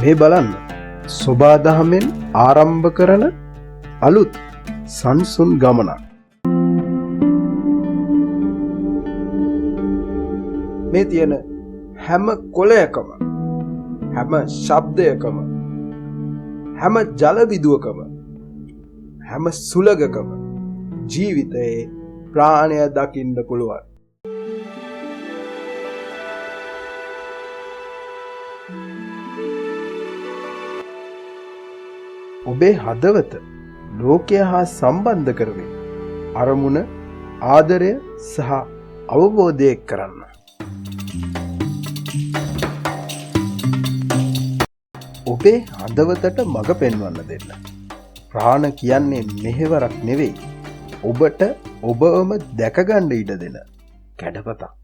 මේ බලන්න සෝබා දහමෙන් ආරම්භ කරන අලුත් සංසුන් ගමනක්. මේ තියෙන හැම කොළයකම, හැම ශබ්දයකම, හැම ජල විදුවකම, හැම සුලගකම ජීවිතයේ ප්‍රාණය දකින්න පුළුවන්. ඔබේ හදවත ලෝකය හා සම්බන්ධ කරමින් අරමුණ, ආදරය සහ අවබෝධය කරන්න. ඔබේ හදවතට මඟ පෙන්වන්න දෙන්න. ප්‍රාණ කියන්නේ මෙහෙවරක් නෙවෙයි, ඔබට ඔබවම දැකගන්න ඉඩ දෙන කැඩපතක්.